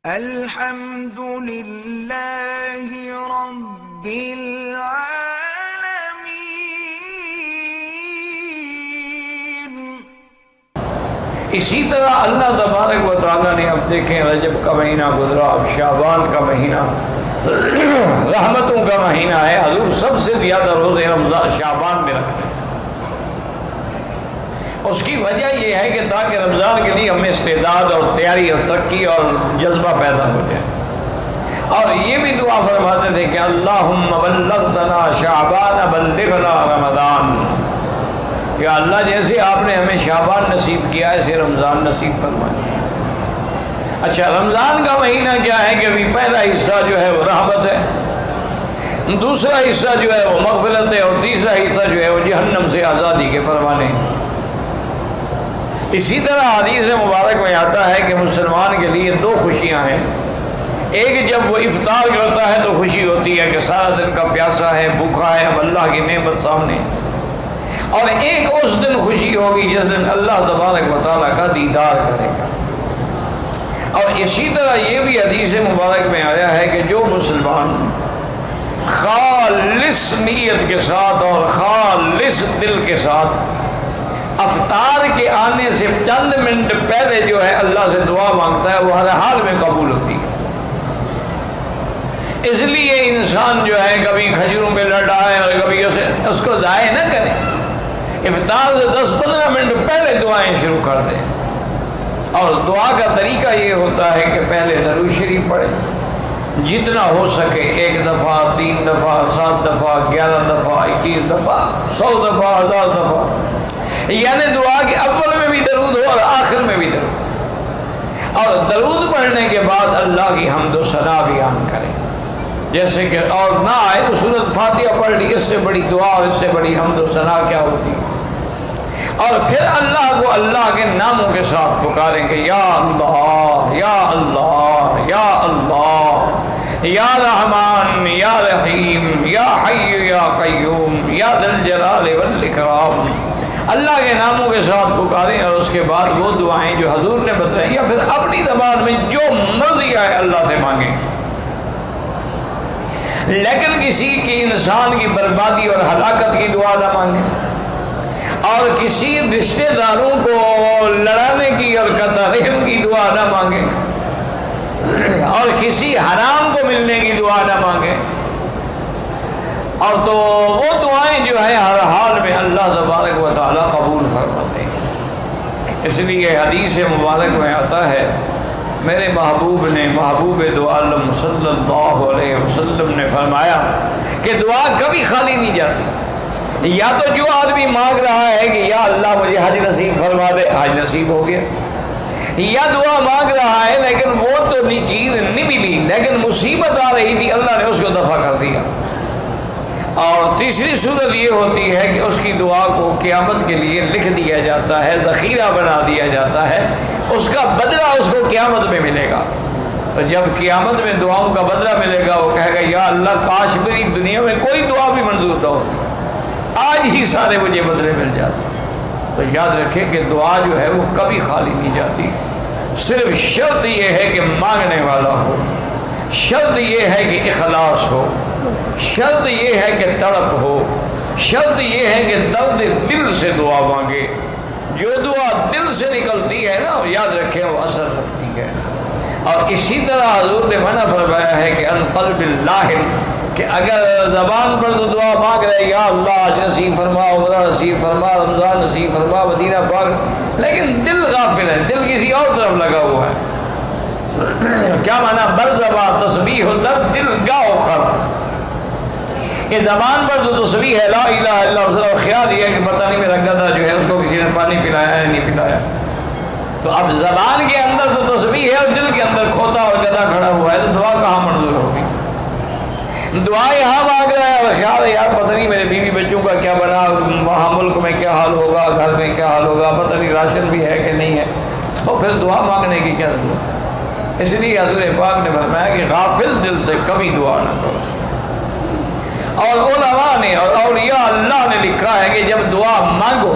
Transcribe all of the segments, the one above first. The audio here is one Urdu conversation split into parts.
الحمد للہ رب العالمین۔ اسی طرح اللہ تبارک و تعالیٰ نے اب دیکھیں رجب کا مہینہ گزرا، اب شعبان کا مہینہ رحمتوں کا مہینہ ہے۔ حضور سب سے زیادہ روزے رمضان شعبان میں رکھتے ہیں۔ اس کی وجہ یہ ہے کہ تاکہ رمضان کے لیے ہمیں استعداد اور تیاری اور ترقی اور جذبہ پیدا ہو جائے، اور یہ بھی دعا فرماتے تھے کہ اللہم بلغتنا شعبان بلغنا رمضان، یا اللہ جیسے آپ نے ہمیں شعبان نصیب کیا ایسے رمضان نصیب فرمائے۔ اچھا، رمضان کا مہینہ کیا ہے کہ ابھی پہلا حصہ جو ہے وہ رحمت ہے، دوسرا حصہ جو ہے وہ مغفرت ہے، اور تیسرا حصہ جو ہے وہ جہنم سے آزادی کے فرمانے ہیں۔ اسی طرح حدیث مبارک میں آتا ہے کہ مسلمان کے لیے دو خوشیاں ہیں۔ ایک جب وہ افطار کرتا ہے تو خوشی ہوتی ہے کہ سارا دن کا پیاسا ہے، بھوکا ہے، اب اللہ کی نعمت سامنے، اور ایک اس دن خوشی ہوگی جس دن اللہ تبارک و تعالیٰ کا دیدار کرے گا۔ اور اسی طرح یہ بھی حدیث مبارک میں آیا ہے کہ جو مسلمان خالص نیت کے ساتھ اور خالص دل کے ساتھ افطار کے آنے سے چند منٹ پہلے جو ہے اللہ سے دعا مانگتا ہے وہ ہر حال میں قبول ہوتی ہے۔ اس لیے انسان جو ہے کبھی کھجوروں پہ لڑا ہے اور کبھی اس کو ضائع نہ کرے، افطار سے 10-15 منٹ پہلے دعائیں شروع کر دیں۔ اور دعا کا طریقہ یہ ہوتا ہے کہ پہلے درود شریف پڑھیں، جتنا ہو سکے 1 دفعہ، 3 دفعہ، 7 دفعہ، 11 دفعہ، 21 دفعہ، 100 دفعہ، 1000 دفعہ، یعنی دعا کے اول میں بھی درود ہو اور آخر میں بھی درود، اور درود پڑھنے کے بعد اللہ کی حمد و ثنا بیان کریں، جیسے کہ اور نہ آئے تو سورۃ فاتحہ پڑھ لی، اس سے بڑی دعا اور اس سے بڑی حمد و ثنا کیا ہوتی ہے۔ اور پھر اللہ کو اللہ کے ناموں کے ساتھ پکاریں گے، یا اللہ یا اللہ یا اللہ، یا رحمان یا رحیم، یا حی یا قیوم، یا ذی الجلال والاکرام۔ اللہ کے ناموں کے ساتھ پکاریں، اور اس کے بعد وہ دعائیں جو حضور نے بتائیں یا پھر اپنی زبان میں جو مرضی آئے اللہ سے مانگیں، لیکن کسی کی انسان کی بربادی اور ہلاکت کی دعا نہ مانگیں، اور کسی رشتہ داروں کو لڑانے کی اور قطع رحم کی دعا نہ مانگیں، اور کسی حرام کو ملنے کی دعا نہ مانگیں، اور تو وہ دعائیں جو ہے ہر حال میں اللہ تبارک و تعالیٰ قبول فرماتے ہیں۔ اس لیے حدیث مبارک میں آتا ہے میرے محبوب دو عالم صلی اللہ علیہ وسلم نے فرمایا کہ دعا کبھی خالی نہیں جاتی۔ یا تو جو آدمی مانگ رہا ہے کہ یا اللہ مجھے حج نصیب فرما دے، حج نصیب ہو گیا، یا دعا مانگ رہا ہے لیکن وہ تو چیز نہیں ملی، لیکن مصیبت آ رہی تھی، اللہ نے اس کو دفع کر دیا۔ اور تیسری صورت یہ ہوتی ہے کہ اس کی دعا کو قیامت کے لیے لکھ دیا جاتا ہے، ذخیرہ بنا دیا جاتا ہے، اس کا بدلہ اس کو قیامت میں ملے گا۔ تو جب قیامت میں دعاؤں کا بدلہ ملے گا وہ کہے گا یا اللہ کاش میری دنیا میں کوئی دعا بھی منظور نہ ہوتی، آج ہی سارے مجھے بدلے مل جاتے۔ تو یاد رکھیں کہ دعا جو ہے وہ کبھی خالی نہیں جاتی، صرف شرط یہ ہے کہ مانگنے والا ہو، شرط یہ ہے کہ اخلاص ہو، شرط یہ ہے کہ تڑپ ہو، شرط یہ ہے کہ درد دل سے دعا مانگے۔ جو دعا دل سے نکلتی ہے نا یاد رکھیں وہ اثر رکھتی ہے۔ اور اسی طرح حضور نے منع فرمایا ہے کہ ان قلب لاہن، کہ اگر زبان پر تو دعا مانگ رہے یا اللہ حج نصیب فرما، عمرہ نصیب فرما، رمضان نصیب فرما، مدینہ پاک، لیکن دل غافل ہے، دل کسی اور طرف لگا ہوا ہے۔ کیا معنی؟ بر زبان تسبیح و در دل گاہ خر، یہ زبان پر تو تسبیح ہے لا الہ الا اللہ، اور خیال یہ ہے کہ پتہ نہیں میرا گدھا جو ہے اس کو کسی نے پانی پلایا ہے نہیں پلایا۔ تو اب زبان کے اندر تو تسبیح ہے اور دل کے اندر کھوتا اور گدھا کھڑا ہوا ہے، تو دعا کہاں منظور ہوگی؟ دعا یہاں مانگ رہا ہے اور خیال ہے یار پتہ نہیں میرے بیوی بچوں کا کیا بنا، وہاں ملک میں کیا حال ہوگا، گھر میں کیا حال ہوگا، پتہ نہیں راشن بھی ہے کہ نہیں ہے، تو پھر دعا مانگنے کی کیا ضرورت ہے؟ اس لیے حضور پاک نے فرمایا کہ غافل دل سے کبھی دعا نہ کرو۔ اور علماء نے اور اولیاء اللہ نے لکھا ہے کہ جب دعا مانگو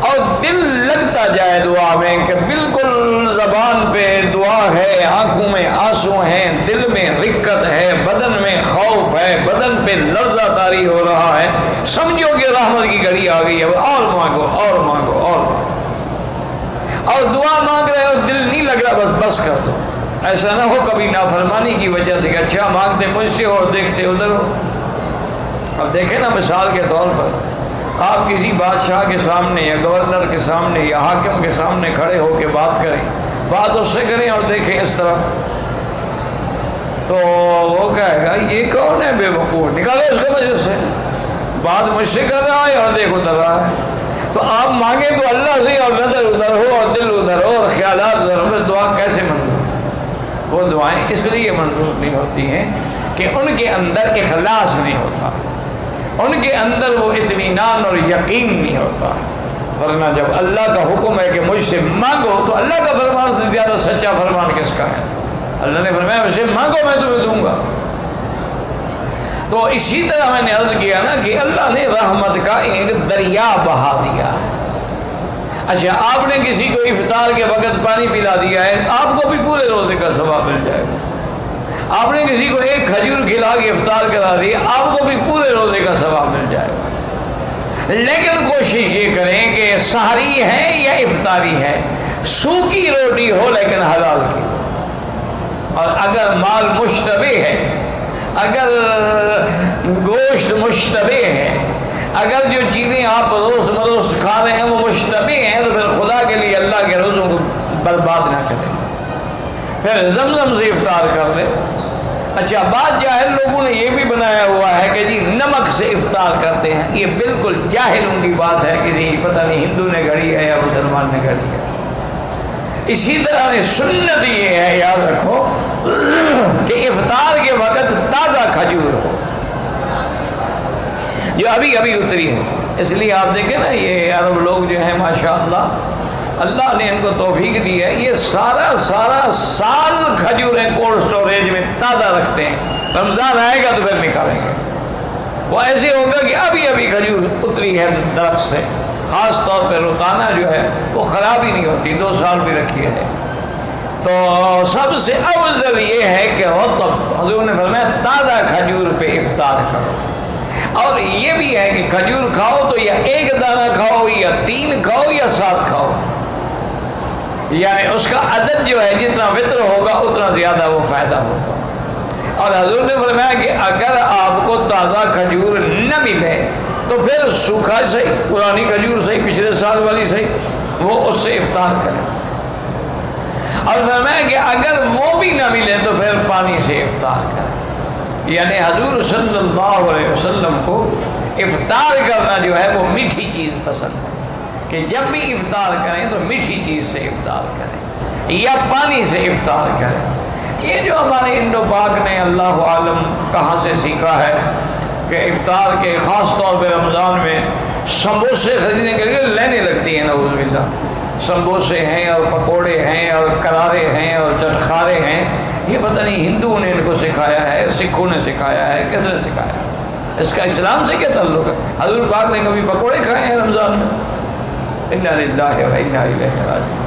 اور دل لگتا جائے دعا میں کہ بالکل زبان پہ دعا ہے، آنکھوں میں آنسو ہیں، دل میں رقت ہے، بدن میں خوف ہے، بدن پہ لرزہ طاری ہو رہا ہے، سمجھو کہ رحمت کی گھڑی آ گئی ہے، اور مانگو اور مانگو اور مانگو، اور دعا مانگ رہے ہو دل نہیں لگ رہا، بس کر دو. ایسا نہ ہو کبھی نافرمانی کی وجہ سے کہ اچھا مانگتے مجھ سے اور دیکھتے ادھر ہو. اب دیکھیں نا مثال کے طور پر آپ کسی بادشاہ کے سامنے یا گورنر کے سامنے یا حاکم کے سامنے کھڑے ہو کے بات کریں، بات اس سے کریں اور دیکھیں اس طرف، تو وہ کہے گا یہ کون ہے بے وقوف، نکالو اس کو مجلس سے، بات مجھ سے کر رہا ہے اور دیکھ ادھر رہا ہے. تو آپ مانگیں تو اللہ سے اور نظر ادھر ہو اور دل ادھر ہو اور خیالات ادھر ہو، دعا کیسے منظور؟ وہ دعائیں اس لیے منظور نہیں ہوتی ہیں کہ ان کے اندر اخلاص نہیں ہوتا، ان کے اندر وہ اطمینان اور یقین نہیں ہوتا. ورنہ جب اللہ کا حکم ہے کہ مجھ سے مانگو تو اللہ کا فرمان سے زیادہ سچا فرمان کس کا ہے؟ اللہ نے فرمایا مجھ سے مانگو میں تمہیں دوں گا. تو اسی طرح میں نے عرض کیا نا کہ اللہ نے رحمت کا ایک دریا بہا دیا. اچھا آپ نے کسی کو افطار کے وقت پانی پلا دیا ہے، آپ کو بھی پورے روزے کا ثواب مل جائے گا. آپ نے کسی کو ایک کھجور کھلا کے افطار کرا دی، آپ کو بھی پورے روزے کا ثواب مل جائے گا. لیکن کوشش یہ کریں کہ سحری ہے یا افطاری ہے، سوکھی روٹی ہو لیکن حلال کی. اور اگر مال مشتبہ ہے، اگر گوشت مشتبہ ہے، اگر جو چیزیں آپ روز مروز کھا رہے ہیں وہ مشتبہ ہیں، تو پھر خدا کے لیے اللہ کے روزوں کو برباد نہ کریں، پھر زمزم سے افطار کر لیں. اچھا بعض جاہل لوگوں نے یہ بھی بنایا ہوا ہے کہ جی نمک سے افطار کرتے ہیں، یہ بالکل جاہلوں کی بات ہے، کسی پتہ نہیں ہندو نے گھڑی ہے یا مسلمان نے گھڑی ہے. اسی طرح سنت یہ ہے، یاد رکھو کہ افطار کے وقت تازہ کھجور ہو جو ابھی ابھی اتری ہے. اس لیے آپ دیکھیں نا یہ عرب لوگ جو ہیں ماشاءاللہ اللہ نے ان کو توفیق دی ہے، یہ سارا سال کھجوریں کولڈ سٹوریج میں تازہ رکھتے ہیں، رمضان آئے گا تو پھر نکالیں گے. وہ ایسے ہوگا کہ ابھی ابھی کھجور اتری ہے درخت سے. خاص طور پہ روتانا جو ہے وہ خراب ہی نہیں ہوتی، 2 سال بھی رکھی ہے. تو سب سے افضل یہ ہے کہ رطب، حضور نے فرمایا تازہ کھجور پہ افطار کرو. اور یہ بھی ہے کہ کھجور کھاؤ تو یا 1 دانہ کھاؤ یا 3 کھاؤ یا 7 کھاؤ، یعنی اس کا عدد جو ہے جتنا وطر ہوگا اتنا زیادہ وہ فائدہ ہوگا. اور حضور نے فرمایا کہ اگر آپ کو تازہ کھجور نہ ملے تو پھر سوکھا صحیح، پرانی کھجور صحیح، پچھلے سال والی صحیح، وہ اس سے افطار کریں. اور فرمایا کہ اگر وہ بھی نہ ملے تو پھر پانی سے افطار کریں. یعنی حضور صلی اللہ علیہ وسلم کو افطار کرنا جو ہے وہ میٹھی چیز پسند ہے، کہ جب بھی افطار کریں تو میٹھی چیز سے افطار کریں یا پانی سے افطار کریں. یہ جو ہمارے انڈو پاک نے اللہ عالم کہاں سے سیکھا ہے کہ افطار کے خاص طور پہ رمضان میں سموسے خریدنے کے لیے لینے لگتی ہیں، نعوذ باللہ. سموسے ہیں اور پکوڑے ہیں اور کرارے ہیں اور چٹخارے ہیں. یہ پتہ نہیں ہندوؤں نے ان کو سکھایا ہے، سکھوں نے سکھایا ہے، کس نے سکھایا ہے؟ اس کا اسلام سے کیا تعلق ہے؟ حضور پاک نے کبھی پکوڑے کھائے ہیں رمضان میں؟ انا للہ و انا الیہ راجعون.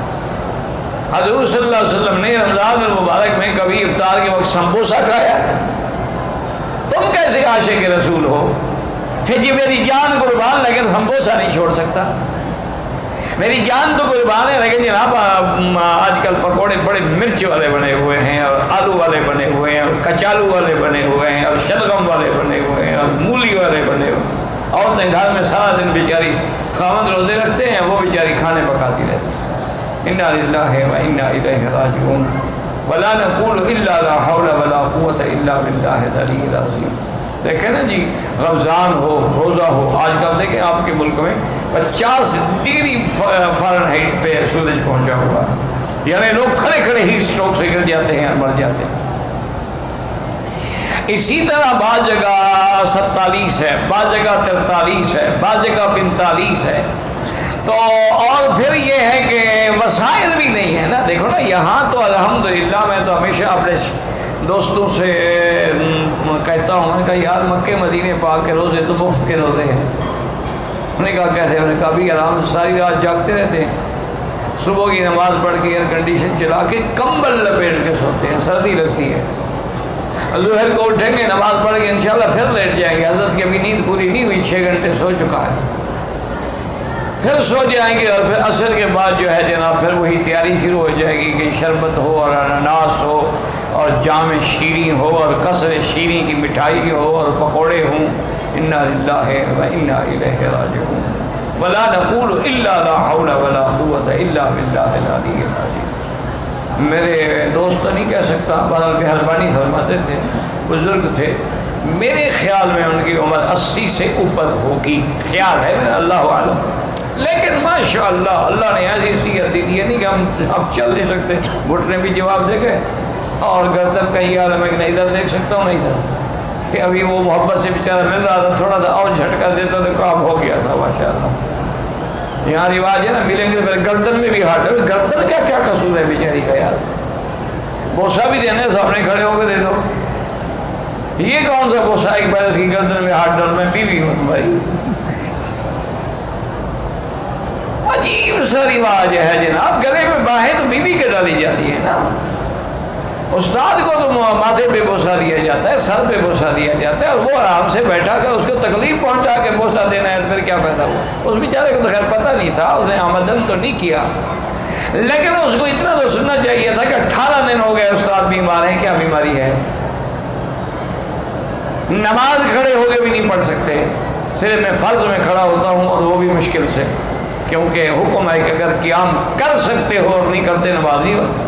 حضور صلی اللہ علیہ وسلم نے رمضان المبارک میں کبھی افطار کے وقت سمبوسہ کھایا ہے؟ تم کیسے عاشق رسول ہو کہ جی میری جان قربان لیکن سمبوسہ نہیں چھوڑ سکتا؟ میری جان تو قربان ہے لیکن جناب آج کل پکوڑے بڑے مرچ والے بنے ہوئے ہیں اور آلو والے بنے ہوئے ہیں اور کچالو والے بنے ہوئے ہیں اور شلغم والے بنے ہوئے ہیں اور مولی والے بنے ہوئے ہیں. عورتیں گھر میں سارا دن بیچاری خاوند روزے رکھتے ہیں، وہ بیچاری کھانے پکاتی رہتی ہیں. انا للہ و انا الیہ راجعون. ولا نقول الا لا حول ولا قوت الا باللہ العلی العظیم. دیکھیں نا جی رمضان ہو، روزہ ہو، آج کل دیکھیں آپ کے ملک میں 50 ڈگری فارنہائٹ پہ سورج پہنچا ہوا ہے، یعنی لوگ کھڑے کھڑے ہی اسٹروک سے گر جاتے ہیں اور مر جاتے ہیں. اسی طرح بعض جگہ 47 ہے، بعض جگہ 43 ہے، بعض جگہ 45 ہے. تو اور پھر یہ ہے کہ وسائل بھی نہیں ہے نا. دیکھو نا یہاں تو الحمدللہ میں تو ہمیشہ اپنے دوستوں سے کہتا ہوں، میں کہا یار مکے مدینے پاک کے روزے تو مفت کے روزے ہیں. انہوں نے کہا کیسے؟ انہوں نے کہا بھی آرام سے ساری رات جاگتے رہتے ہیں، صبح کی نماز پڑھ کے ایئر کنڈیشن چلا کے کمبل لپیٹ کے سوتے ہیں، سردی لگتی ہے، ظہر کو اٹھیں گے نماز پڑھ کے انشاءاللہ پھر لیٹ جائیں گے، حضرت کی ابھی نیند پوری نہیں ہوئی، 6 گھنٹے سو چکا ہے، پھر سو جائیں گے، اور پھر عصر کے بعد جو ہے جناب پھر وہی تیاری شروع ہو جائے گی کہ شربت ہو اور اناناس ہو اور جام شیریں ہو اور قصر شیریں کی مٹھائی ہو اور پکوڑے ہوں۔ انا للہ و انا الیہ راجعون ولا نقول الا لا حول ولا قوت الا باللہ العلی العظیم۔ میرے دوست تو نہیں کہہ سکتا، بہرحال مہربانی فرماتے تھے، بزرگ تھے، میرے خیال میں ان کی عمر 80 سے اوپر ہوگی، خیال ہے میرا، اللہ عالم، لیکن ماشاءاللہ اللہ نے ایسی صحت دی ہے نہیں کہ ہم چل نہیں سکتے، گھٹنے بھی جواب دے گئے اور گردن کا یہ عالم ہے کہ نہیں ادھر دیکھ سکتا ہوں نہیں ادھر، کہ ابھی وہ محبت سے بیچارہ مل رہا تھا، تھوڑا سا اور جھٹکا دیتا تو کام ہو گیا تھا ماشاءاللہ۔ یہاں رواج ہے نا، ملیں گے تو گردن میں بھی ہاتھ ہے، گردن کا کیا قصور ہے بیچاری کا یار، بوسہ بھی دینے سامنے کھڑے ہو کے دے دو، یہ کون سا بوسہ ہے کہ پہلے اس کی گردن میں ہاتھ ڈال، میں بیوی ہوں تمہاری، عجیب سا رواج ہے جناب، گلے میں باہیں تو بیوی کے ڈالی جاتی ہے نا، استاد کو تو ماتھے پہ بوسہ دیا جاتا ہے، سر پہ بوسہ دیا جاتا ہے، اور وہ آرام سے بیٹھا کر اس کو تکلیف پہنچا کے بوسہ دینا ہے تو پھر کیا فائدہ ہوا؟ اس بیچارے کو تو خیر پتہ نہیں تھا، اس نے آمدن تو نہیں کیا، لیکن اس کو اتنا تو سننا چاہیے تھا کہ 18 دن ہو گئے استاد بیمار ہیں، کیا بیماری ہے؟ نماز کھڑے ہو کے بھی نہیں پڑھ سکتے، صرف میں فرض میں کھڑا ہوتا ہوں اور وہ بھی مشکل سے، کیونکہ حکم ہے کہ اگر قیام کر سکتے ہو اور نہیں کرتے نماز نہیں ہوتی۔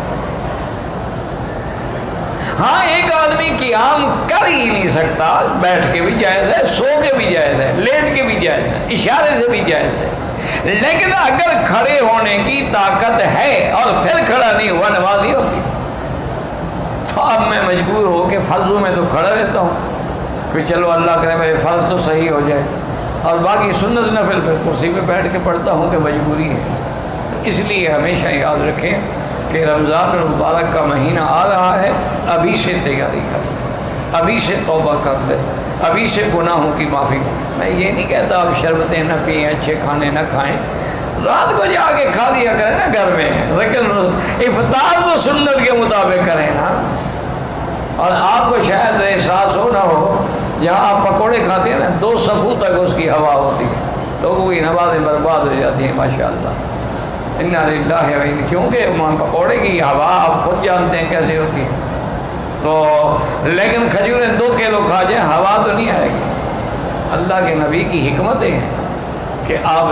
ہاں ایک آدمی قیام کر ہی نہیں سکتا، بیٹھ کے بھی جائز ہے، سو کے بھی جائز ہے، لیٹ کے بھی جائز ہے، اشارے سے بھی جائز ہے، لیکن اگر کھڑے ہونے کی طاقت ہے اور پھر کھڑا نہیں ہوا نماز نہیں ہوتی، تو اب میں مجبور ہو کے فرضوں میں تو کھڑا رہتا ہوں کہ چلو اللہ کرے میرے فرض تو صحیح ہو جائے، اور باقی سنت نفل پہ کرسی پہ بیٹھ کے پڑھتا ہوں کہ مجبوری ہے۔ تو اس لیے ہمیشہ یاد رکھیں کہ رمضان المبارک کا مہینہ آ رہا ہے، ابھی سے تیاری کر لیں، ابھی سے توبہ کر لیں، ابھی سے گناہوں کی معافی۔ میں یہ نہیں کہتا آپ شربتیں نہ پئیں، اچھے کھانے نہ کھائیں، رات کو جا کے کھا لیا کریں نا گھر میں، لیکن افطار تو سنت کے مطابق کریں نا۔ اور آپ کو شاید احساس ہو نہ ہو، جہاں آپ پکوڑے کھاتے ہیں نا 2 صفوں تک اس کی ہوا ہوتی ہے، لوگوں کی نمازیں برباد ہو جاتی ہیں ماشاءاللہ۔ انا للہ و انا، کیونکہ پکوڑے کی ہوا آپ خود جانتے ہیں کیسے ہوتی ہے، تو لیکن کھجوریں 2 کلو کھا جائیں ہوا تو نہیں آئے گی۔ اللہ کے نبی کی حکمتیں ہیں کہ آپ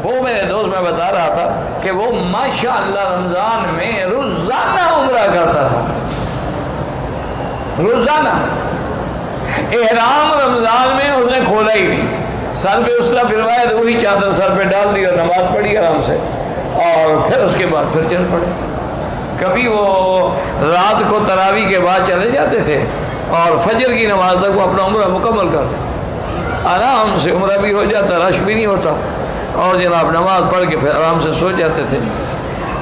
وہ میرے دوست میں بتا رہا تھا کہ وہ ماشاءاللہ رمضان میں روزانہ عمرہ کرتا تھا، روزانہ۔ احرام رمضان میں اس نے کھولا ہی نہیں، سر پہ اس طرح پھروایا تو وہی چادر سر پہ ڈال دی اور نماز پڑھی آرام سے، اور پھر اس کے بعد پھر چل پڑے۔ کبھی وہ رات کو تراویح کے بعد چلے جاتے تھے اور فجر کی نماز تک وہ اپنا عمرہ مکمل کر لیں، آرام سے عمرہ بھی ہو جاتا، رش بھی نہیں ہوتا، اور جناب نماز پڑھ کے پھر آرام سے سو جاتے تھے۔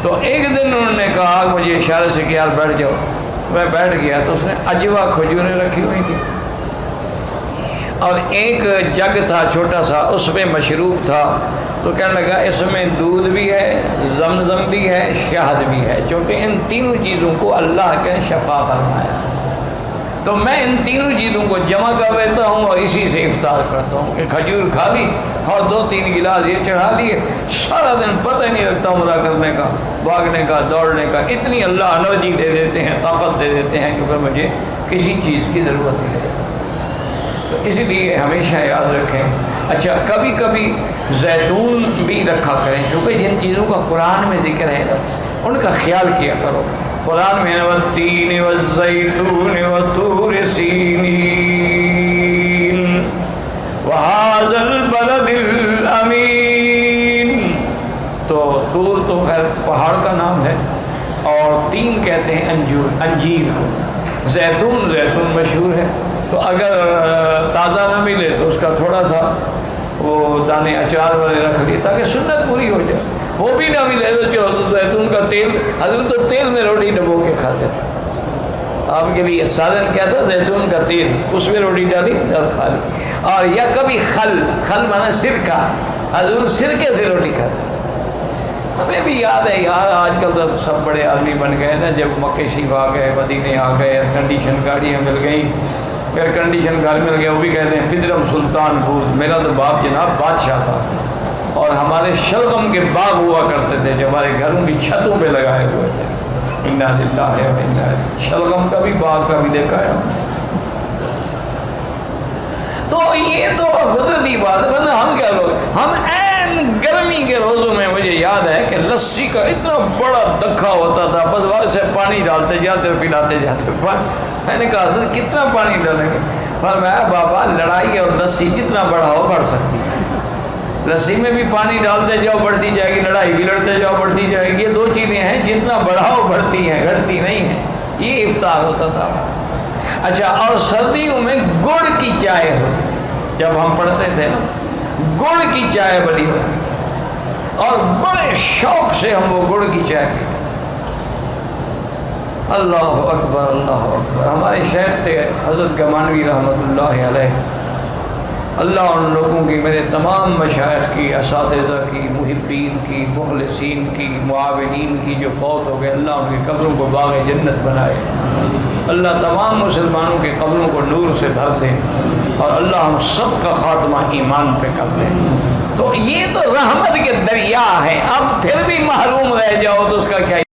تو ایک دن انہوں نے کہا مجھے اشارے سے کہ یار بیٹھ جاؤ، میں بیٹھ گیا تو اس نے اجوا کھجوریں رکھی ہوئی تھی، اور ایک جگ تھا چھوٹا سا، اس میں مشروب تھا، تو کہنے لگا اس میں دودھ بھی ہے، زمزم بھی ہے، شہد بھی ہے، چونکہ ان تینوں چیزوں کو اللہ کے شفا فرمایا، تو میں ان تینوں چیزوں کو جمع کر لیتا ہوں اور اسی سے افطار کرتا ہوں کہ کھجور کھا لی اور 2-3 گلاس یہ چڑھا لیے، سارا دن پتہ ہی نہیں لگتا عمرہ کرنے کا، بھاگنے کا، دوڑنے کا، اتنی اللہ انرجی دے دیتے ہیں، طاقت دے دیتے ہیں کہ پھر مجھے کسی چیز کی ضرورت نہیں رہتی۔ تو اس لیے ہمیشہ یاد رکھیں۔ اچھا کبھی کبھی زیتون بھی رکھا کریں، چونکہ جن چیزوں کا قرآن میں ذکر ہے نا ان کا خیال کیا کرو۔ قرآن میں والتین والزیتون وطور سینین وہذا البلد الامین، تو طور تو خیر پہاڑ کا نام ہے، اور تین کہتے ہیں انجیر کو، زیتون مشہور ہے، تو اگر تازہ نہ ملے تو اس کا تھوڑا سا وہ دانے اچار والے رکھ لیے تاکہ سنت پوری ہو جائے، وہ بھی نہ ملے تو چلو زیتون کا تیل، حضرت تو تیل میں روٹی ڈبو کے کھاتے تھے، آپ کے لیے سالن کیا تھا؟ زیتون کا تیل، اس میں روٹی ڈالی اور کھا لی۔ اور یا کبھی خل مانا سرکہ، حضور سرکے سے روٹی کھاتے تھے۔ ہمیں بھی یاد ہے یار، آج کل تو سب بڑے آدمی بن گئے نا، جب مکے شریف آ گئے، مدینے آ گئے، ایئر کنڈیشن گاڑیاں مل گئیں، ایئر کنڈیشن گھر مل گیا، وہ بھی کہتے ہیں پدرم سلطان بود۔ میرا تو باپ جناب بادشاہ تھا، اور ہمارے شلغم کے باغ ہوا کرتے تھے جو ہمارے گھروں کی چھتوں پہ لگائے ہوئے تھے۔ انا للہ و انا الیہ راجعون۔ شلغم کا بھی باغ کا بھی دیکھا ہے۔ تو یہ تو قدرتی بات ہے، ورنہ ہم کیا لوگ، ہم عین گرمی کے روزوں میں مجھے یاد ہے کہ لسی کا اتنا بڑا دکھا ہوتا تھا، بس وہاں سے پانی ڈالتے جاتے پلاتے جاتے۔ میں نے کہا حضرت کتنا پانی ڈالیں گے؟ فرمایا بابا لڑائی اور لسی جتنا بڑا ہو بڑھ سکتی ہے، لسی میں بھی پانی ڈالتے جاؤ بڑھتی جائے گی، لڑائی بھی لڑتے جاؤ بڑھتی جائے گی۔ یہ دو چیزیں ہیں، جتنا بڑھاؤ بڑھتی ہیں، گھٹتی نہیں ہیں۔ یہ افطار ہوتا تھا۔ اچھا، اور سردیوں میں گڑ کی چائے ہوتی تھی، جب ہم پڑھتے تھے نا گڑ کی چائے بنی ہوتی تھی، اور بڑے شوق سے ہم وہ گڑ کی چائے پیتے تھے۔ اللہ اکبر اللہ اکبر۔ ہمارے شیخ تھے حضرت گمانوی رحمۃ اللہ علیہ، اللہ ان لوگوں کی، میرے تمام مشائخ کی، اساتذہ کی، محبین کی، مخلصین کی، معاونین کی جو فوت ہو گئے، اللہ ان کی قبروں کو باغ جنت بنائے، اللہ تمام مسلمانوں کے قبروں کو نور سے بھر دے، اور اللہ ہم سب کا خاتمہ ایمان پہ کر دے۔ تو یہ تو رحمت کے دریا ہیں، اب پھر بھی محروم رہ جاؤ تو اس کا کیا